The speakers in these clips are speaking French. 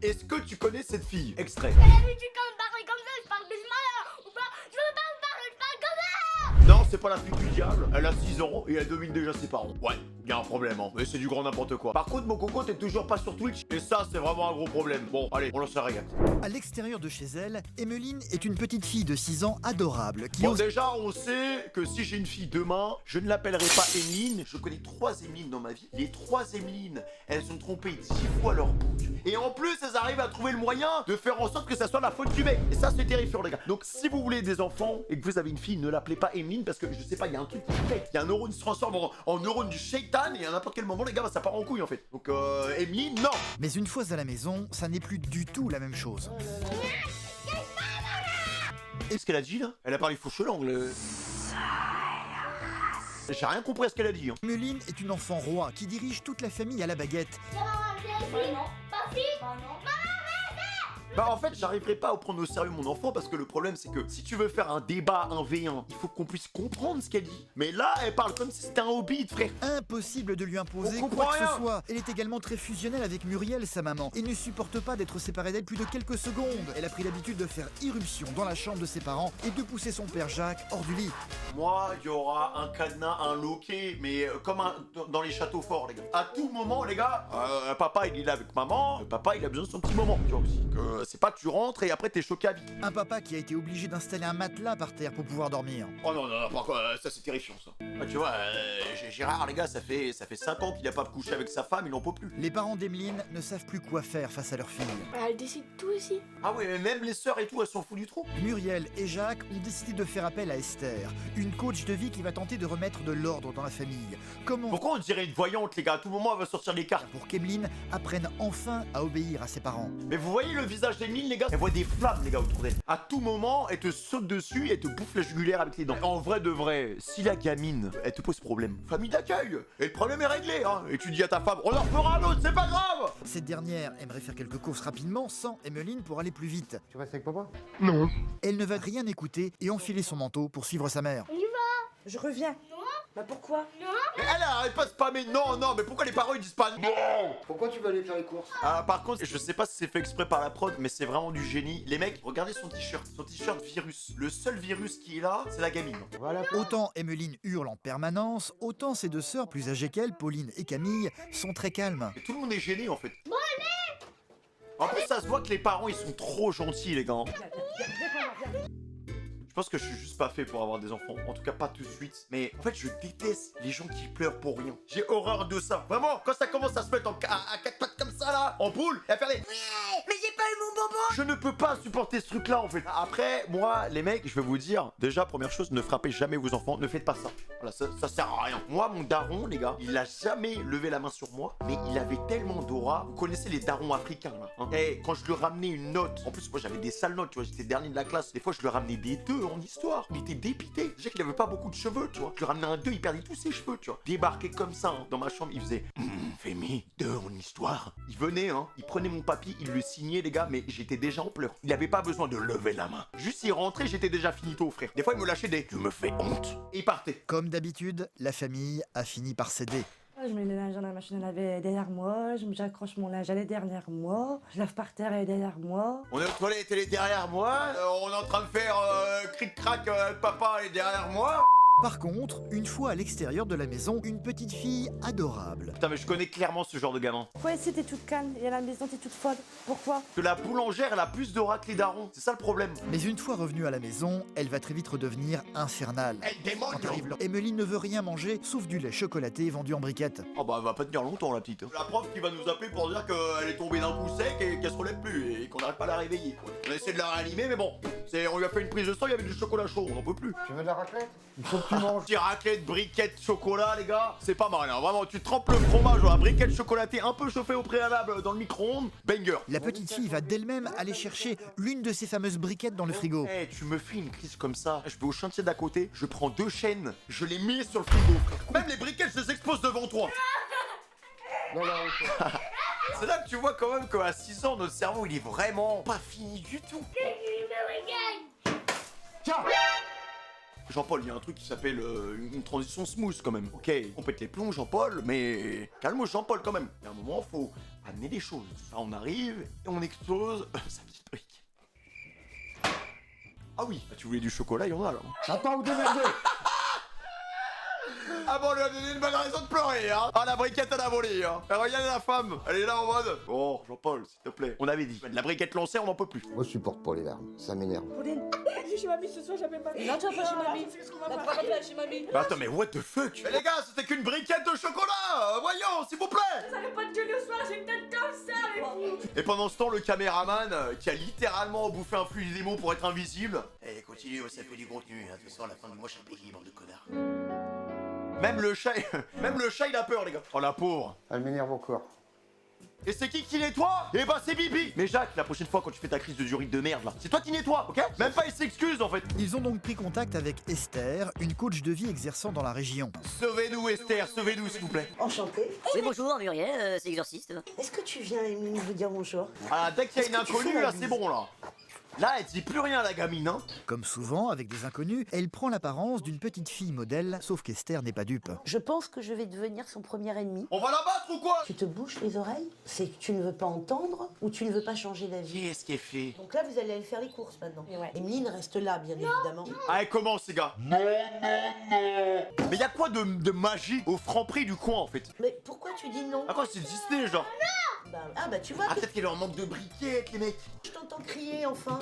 est-ce que tu connais cette fille? Extrait. T'as l'habitude quand me parler comme ça, je parle doucement ou pas? Je veux pas me parler, je parle comme ça. Non, c'est pas la fille du diable. Elle a 6 ans et elle domine déjà ses parents. Ouais, y a un problème, hein. Mais c'est du grand n'importe quoi. Par contre, mon coco, t'es toujours pas sur Twitch. Et ça, c'est vraiment un gros problème. Bon, allez, on lance la régate. À l'extérieur de chez elle, Emmeline est une petite fille de 6 ans adorable qui Bon, ose... déjà, on sait que si j'ai une fille demain, je ne l'appellerai pas Emeline. Je connais 3 Emelines dans ma vie. Les 3 Emelines, elles sont trompées 10 fois leur bouc. Et en plus, elles arrivent à trouver le moyen de faire en sorte que ça soit la faute du mec. Et ça, c'est terrifiant, les gars. Donc, si vous voulez des enfants et que vous avez une fille, ne l'appelez pas Emeline parce que je sais pas, il y a un truc qui fait. Il y a un neurone qui se transforme en neurone du shaitan et à n'importe quel moment, les gars, bah, ça part en couille en fait. Donc, Emeline, non. Mais une fois à la maison, ça n'est plus du tout la même chose. Et ce qu'elle a dit là? Elle a parlé fauche langue. J'ai rien compris à ce qu'elle a dit. Hein. Emmeline est une enfant roi qui dirige toute la famille à la baguette. Bah en fait j'arriverai pas à prendre au sérieux mon enfant parce que le problème c'est que si tu veux faire un débat, un V1, il faut qu'on puisse comprendre ce qu'elle dit. Mais là elle parle comme si c'était un hobbit frère. Impossible de lui imposer On quoi comprend que rien. ce soit. Elle est également très fusionnelle avec Muriel, sa maman, et ne supporte pas d'être séparée d'elle plus de quelques secondes. Elle a pris l'habitude de faire irruption dans la chambre de ses parents et de pousser son père Jacques hors du lit. Moi il y aura un cadenas, un loquet, mais comme dans les châteaux forts les gars. À tout moment les gars, papa il est là avec maman, papa il a besoin de son petit moment. Tu vois aussi que c'est pas que tu rentres et après t'es choqué à vie. Un papa qui a été obligé d'installer un matelas par terre pour pouvoir dormir. Oh non, non, non, par contre, ça c'est terrifiant ça. Ah, tu vois, Gérard les gars, ça fait 5 ans qu'il a pas couché avec sa femme, il n'en peut plus. Les parents d'Emmeline ne savent plus quoi faire face à leur fille. Elle décide tout ici. Ah ouais, mais même les sœurs et tout, elles s'en foutent du trou. Muriel et Jacques ont décidé de faire appel à Esther, une coach de vie qui va tenter de remettre de l'ordre dans la famille. Comment Pourquoi on dirait une voyante les gars? À tout moment elle va sortir les cartes. pour qu'Emmeline apprenne enfin à obéir à ses parents. Mais vous voyez le visage d'Emile les gars? Elle voit des flammes les gars autour d'elle. À tout moment, elle te saute dessus et elle te bouffe la jugulaire avec les dents. En vrai de vrai, si la gamine, elle te pose problème, famille d'accueil, et le problème est réglé hein. Et tu dis à ta femme, on en refera un autre, c'est pas grave. Cette dernière aimerait faire quelques courses rapidement sans Emmeline pour aller plus vite. Tu restes avec papa? Elle ne va rien écouter et enfiler son manteau pour suivre sa mère. Je reviens. Non. Bah pourquoi? Mais elle arrête pas de spammer, non, non, mais pourquoi les parents ils disent pas non? Pourquoi tu vas aller faire les courses? Ah, par contre, je sais pas si c'est fait exprès par la prod, mais c'est vraiment du génie. Les mecs, regardez son t-shirt virus. Le seul virus qui est là, c'est la gamine. Voilà. Autant Emmeline hurle en permanence, autant ses deux sœurs plus âgées qu'elle, Pauline et Camille, sont très calmes. Et tout le monde est gêné en fait. En plus, ça se voit que les parents ils sont trop gentils, les gars. Je pense que je suis juste pas fait pour avoir des enfants. En tout cas, pas tout de suite. Mais en fait, je déteste les gens qui pleurent pour rien. J'ai horreur de ça. Vraiment, quand ça commence à se mettre à quatre pattes comme ça là, en boule, et à faire des. Mais j'ai pas eu mon bonbon. Je ne peux pas supporter ce truc là en fait. Après, moi, les mecs, je vais vous dire, déjà, première chose, ne frappez jamais vos enfants, ne faites pas ça. Voilà, ça sert à rien. Moi, mon daron, les gars, il a jamais levé la main sur moi, mais il avait tellement d'aura. Vous connaissez les darons africains là, hein. Et quand je lui ramenais une note, en plus, moi j'avais des sales notes, tu vois, j'étais dernier de la classe. Des fois, je lui ramenais des 2 en histoire. Il était dépité. Déjà qu'il avait pas beaucoup de cheveux, tu vois. Je lui ramenais un 2, il perdait tous ses cheveux, tu vois. Débarqué comme ça, hein, dans ma chambre, il faisait Fémi, 2 en histoire. Il venait, hein, il prenait mon papier, il le signait, les gars, mais j'étais déjà en pleurs. Il avait pas besoin de lever la main. Juste il rentrait, j'étais déjà finito, frère. Des fois, il me lâchait des Tu me fais honte. Et il partait. Comme d'habitude, la famille a fini par céder. Je mets le linge dans la machine à laver derrière moi, j'accroche mon linge, elle est derrière moi, je lave par terre, elle est derrière moi. On est aux toilettes, elle est derrière moi. On est en train de faire cric-crac, papa est derrière moi. Par contre, une fois à l'extérieur de la maison, une petite fille adorable. Putain, mais je connais clairement ce genre de gamin. Pourquoi ici t'es toute calme et à la maison t'es toute folle? Pourquoi? Que la boulangère, elle a plus d'aura que les darons. C'est ça le problème. Mais une fois revenue à la maison, elle va très vite redevenir infernale. Elle démon. Quand arrive l'heure, Emmeline ne veut rien manger sauf du lait chocolaté vendu en briquettes. Oh bah elle va pas tenir longtemps la petite. La prof qui va nous appeler pour dire qu'elle est tombée d'un coup sec et qu'elle se relève plus et qu'on n'arrive pas à la réveiller quoi. On essaie de la réanimer mais bon, on lui a fait une prise de sang, il y avait du chocolat chaud, on n'en peut plus. Tu veux de la raclette? Il faut que tu manges. Petit raclette, briquette, chocolat les gars, c'est pas mal hein. Vraiment tu trempes le fromage dans la briquette chocolatée un peu chauffée au préalable dans le micro-ondes, banger. La petite fille va d'elle-même aller chercher l'une de ces fameuses briquettes dans le frigo. Eh, tu me fais une crise comme ça, je vais au chantier d'à côté, je prends 2 chaînes, je les mets sur le frigo. Même les briquettes, je les expose devant toi. Non, non, ok. C'est là que tu vois quand même qu'à 6 ans, notre cerveau, il est vraiment pas fini du tout. Tiens! Jean-Paul, il y a un truc qui s'appelle une transition smooth quand même. Ok, on pète les plombs, Jean-Paul, mais calme Jean-Paul quand même. Il y a un moment, faut amener les choses. Là, on arrive et on explose sa petite brique. Ah oui, bah, tu voulais du chocolat, il y en a là. Attends, vous démerdez. Ah bon, on lui a donné une bonne raison de pleurer, hein. Ah, la briquette, elle a volé, hein. Et regardez la femme, elle est là en mode. Oh, Jean-Paul, s'il te plaît. On avait dit, la briquette lancée, on n'en peut plus. Moi, je supporte pas les larmes. Ça m'énerve. Pauline, Je suis chez mamie ce soir, j'avais pas. non, tu vas pas chez mamie. C'est ce qu'on va T'as faire. pas rappelé chez mamie. Mais attends, mais what the fuck? Mais les gars, c'était qu'une briquette de chocolat. Voyons, s'il vous plaît. Ça fait pas de gueule le soir, j'ai une tête comme ça, mais fou. Et pendant ce temps, le caméraman, qui a littéralement bouffé un flux de démon pour être invisible. Eh, continue, ça fait du contenu, hein. De toute façon, à la fin du mois, je suis payé, bande de connards. Même le chat, il a peur, les gars. Oh, la pauvre. Elle m'énerve encore. Et c'est qui nettoie? Eh bah, c'est Bibi. Mais Jacques, la prochaine fois, quand tu fais ta crise de durite de merde, là, c'est toi qui nettoie, ok? Même pas, il s'excuse, en fait. Ils ont donc pris contact avec Esther, une coach de vie exerçant dans la région. Sauvez-nous, Esther, sauvez-nous, s'il vous plaît. Enchantée. Oui, bonjour, Muriel, c'est exorciste. Est-ce que tu viens nous dire bonjour? Ah, dès qu'il y a une Est-ce que tu inconnue, fais la là, c'est bise? bon, là. Là, elle dit plus rien, la gamine, hein. Comme souvent, avec des inconnus, elle prend l'apparence d'une petite fille modèle, sauf qu'Esther n'est pas dupe. Je pense que je vais devenir son premier ennemi. On va la battre ou quoi? Tu te bouches les oreilles? C'est que tu ne veux pas entendre ou tu ne veux pas changer d'avis? Qu'est-ce qui est fait? Donc là, vous allez aller faire les courses maintenant. Ouais. Emeline reste là, bien évidemment. Allez, commence, les gars. Non. Mais y a quoi de magie au Franprix du coin, en fait? Mais pourquoi tu dis non? Ah quoi, c'est Disney, genre? Bah tu vois, Ah, peut-être qu'il leur manque de briquettes, les mecs. je t'entends crier enfin.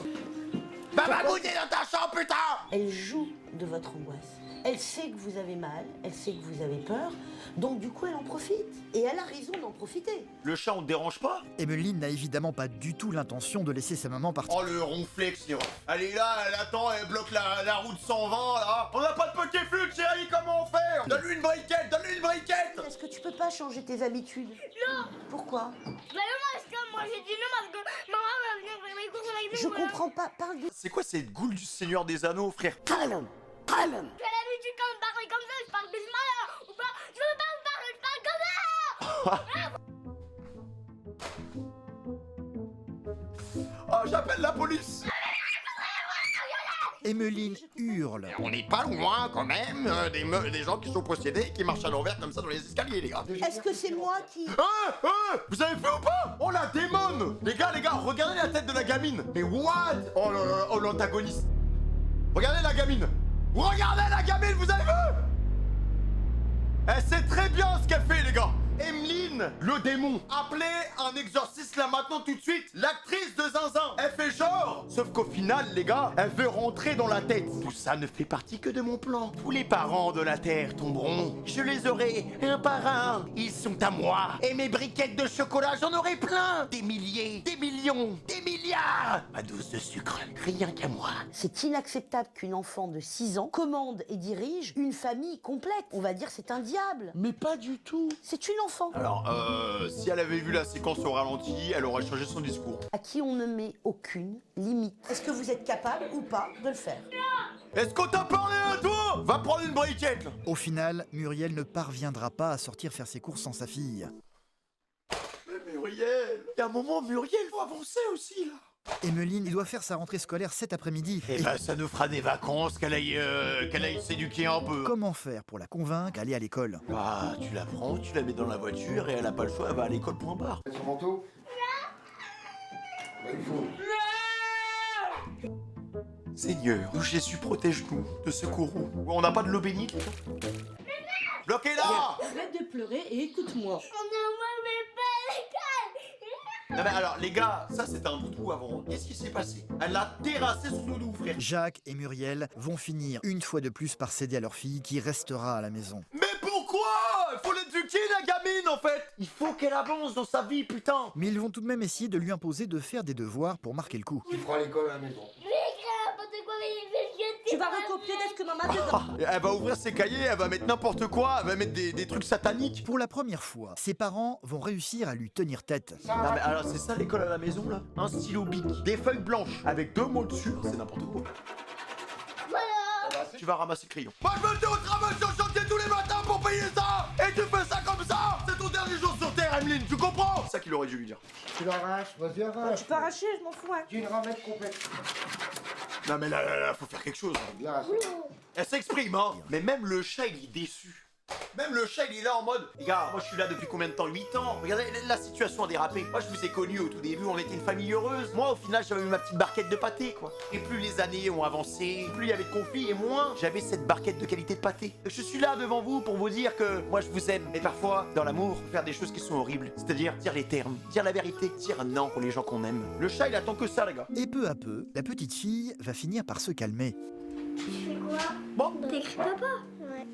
Bah, va goûter dans ta chambre, putain! Elle joue de votre angoisse. Elle sait que vous avez mal, elle sait que vous avez peur, donc du coup elle en profite. Et elle a raison d'en profiter. Le chat, on te dérange pas? Emmeline n'a évidemment pas du tout l'intention de laisser sa maman partir. Oh, le ronflex, les refs. Elle est là, elle attend, elle bloque la route 120, là. On n'a pas de Pokéflux, chérie, comment on fait? Donne-lui une briquette, donne-lui une briquette! Est-ce que tu peux pas changer tes habitudes? Non. Pourquoi? Bah non, parce que moi j'ai dit non parce que maman va venir faire mes courses avec nous. Je voilà. comprends pas, parle de... C'est quoi cette goule du Seigneur des Anneaux, frère? Calme, calme. J'ai l'habitude quand je parle comme ça, je parle doucement là. Ou pas, je veux pas me parler, je parle comme ça. Ah, j'appelle la police! Emmeline hurle. On n'est pas loin, quand même, des gens qui sont possédés, qui marchent à l'envers comme ça dans les escaliers, les gars. Est-ce que c'est moi qui... Vous avez vu ou pas? Oh, la démon! Les gars, regardez la tête de la gamine! Mais what? Oh là là, oh l'antagoniste! Regardez la gamine! Regardez la gamine, vous avez vu? Elle sait très bien ce qu'elle fait, les gars! Emeline, le démon, appelez un exorciste là maintenant tout de suite. L'actrice de Zinzin, elle fait genre. Sauf qu'au final, les gars, elle veut rentrer dans la tête. Tout ça ne fait partie que de mon plan. Tous les parents de la Terre tomberont. Je les aurai un par un. Ils sont à moi. Et mes briquettes de chocolat, j'en aurai plein. Des milliers, des millions, des milliards. Ma dose de sucre, rien qu'à moi. C'est inacceptable qu'une enfant de 6 ans commande et dirige une famille complète. On va dire c'est un diable. Mais pas du tout. C'est une enfant Alors, si elle avait vu la séquence au ralenti, elle aurait changé son discours. à qui on ne met aucune limite. Est-ce que vous êtes capable ou pas de le faire? Est-ce qu'on t'a parlé à toi? Va prendre une briquette là. Au final, Muriel ne parviendra pas à sortir faire ses courses sans sa fille. Mais Muriel, il y a un moment, Muriel, faut avancer aussi là. Emmeline doit faire sa rentrée scolaire cet après-midi. Eh ben, ça nous fera des vacances, qu'elle aille s'éduquer un peu. Comment faire pour la convaincre d'aller à l'école? Bah, tu la prends, tu la mets dans la voiture et elle a pas le choix, elle va à l'école point barre. Son manteau? Bah, il faut. Seigneur, nous Jésus, protège-nous de ce courroux. On n'a pas de l'eau bénite? Bloquez-la! Arrête de pleurer et écoute-moi. Moi, mais pas l'école. Non mais alors, les gars, ça c'était un doudou avant. Qu'est-ce qui s'est passé? Elle a terrassé son doudou, frère. Jacques et Muriel vont finir une fois de plus par céder à leur fille qui restera à la maison. Mais pourquoi? Il faut l'éduquer, la gamine, en fait. Il faut qu'elle avance dans sa vie, putain. Mais ils vont tout de même essayer de lui imposer de faire des devoirs pour marquer le coup. Tu feras l'école à la maison. Mais n'importe quoi, mais Tu vas recopier de ce que maman te donne. Elle va ouvrir ses cahiers, elle va mettre n'importe quoi, elle va mettre des trucs sataniques. Pour la première fois, ses parents vont réussir à lui tenir tête. Non mais alors c'est ça l'école à la maison là? Un stylo bic, des feuilles blanches avec 2 mots dessus, c'est n'importe quoi. Voilà. Tu vas ramasser le crayon. Moi je me dis au travail sur le chantier tous les matins pour payer ça. Et tu fais ça comme ça. C'est ton dernier jour sur terre Emeline, tu comprends? C'est ça qu'il aurait dû lui dire. Tu l'arraches, vas-y, arrache. Tu peux arracher, je m'en fous. Hein. Tu une ramette complète. Non mais là, faut faire quelque chose. Bien, Elle s'exprime, hein. Mais même le chat, il est déçu. Même le chat, il est là en mode, les gars, moi je suis là depuis combien de temps? 8 ans. Regardez, la situation a dérapé. Moi je vous ai connus au tout début, on était une famille heureuse. Moi au final, j'avais eu ma petite barquette de pâté, quoi. Et plus les années ont avancé, plus il y avait de conflits, et moins j'avais cette barquette de qualité de pâté. Je suis là devant vous pour vous dire que moi je vous aime. Mais parfois, dans l'amour, faut faire des choses qui sont horribles. C'est-à-dire dire les termes, dire la vérité, dire non pour les gens qu'on aime. Le chat, il attend que ça, les gars. Et peu à peu, la petite fille va finir par se calmer. Tu fais quoi? Bon. T'écris papa? Ouais.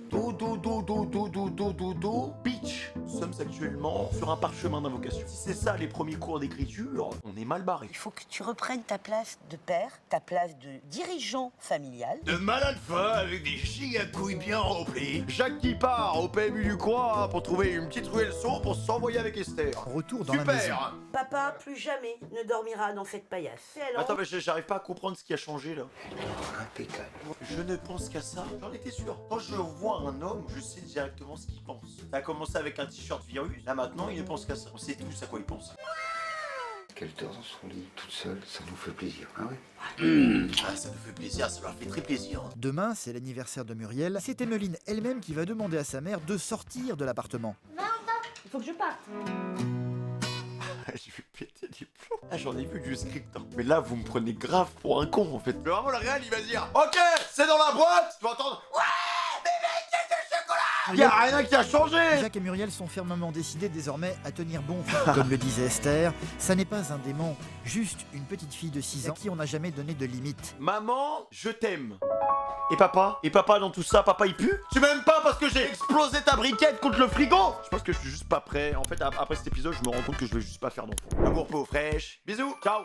Bitch. Nous sommes actuellement sur un parchemin d'invocation. Si c'est ça les premiers cours d'écriture, on est mal barré. Il faut que tu reprennes ta place de père, ta place de dirigeant familial. De malade fin avec des chiens à couilles bien remplis. Jacques qui part au PMU du coin pour trouver une petite ruelle sombre pour s'envoyer avec Esther. Retour dans la maison. Super. Papa, plus jamais, ne dormira dans cette paillasse. Et alors Attends, mais j'arrive pas à comprendre ce qui a changé là. impeccable. Je ne pense qu'à ça. J'en étais sûr. Quand je vois un homme, je sais directement ce qu'il pense. Ça a commencé avec un t-shirt virus. Là maintenant, il ne pense qu'à ça. On sait tous à quoi il pense. Qu'elle dort dans son lit toute seule, ça nous fait plaisir, ah ouais? Ah, ça nous fait plaisir, ça leur fait très plaisir. Demain, c'est l'anniversaire de Muriel. C'est Emeline elle-même qui va demander à sa mère de sortir de l'appartement. Il faut que je parte. Je vais péter des plombs. Ah, j'en ai vu du script. Hein. Mais là, vous me prenez grave pour un con en fait. Mais vraiment, le réel, il va dire ok, c'est dans la boîte. Tu vas entendre ouais, bébé, c'est du chocolat. Y'a rien qui a changé. Jacques et Muriel sont fermement décidés désormais à tenir bon. Comme le disait Esther, ça n'est pas un démon, juste une petite fille de 6 ans à qui on n'a jamais donné de limite. Maman, je t'aime. Et papa dans tout ça, papa il pue? Tu m'aimes pas parce que j'ai explosé ta briquette contre le frigo? Je pense que je suis juste pas prêt. En fait, après cet épisode, je me rends compte que je vais juste pas faire d'enfant. Amour peu aux fraîches. Bisous, ciao.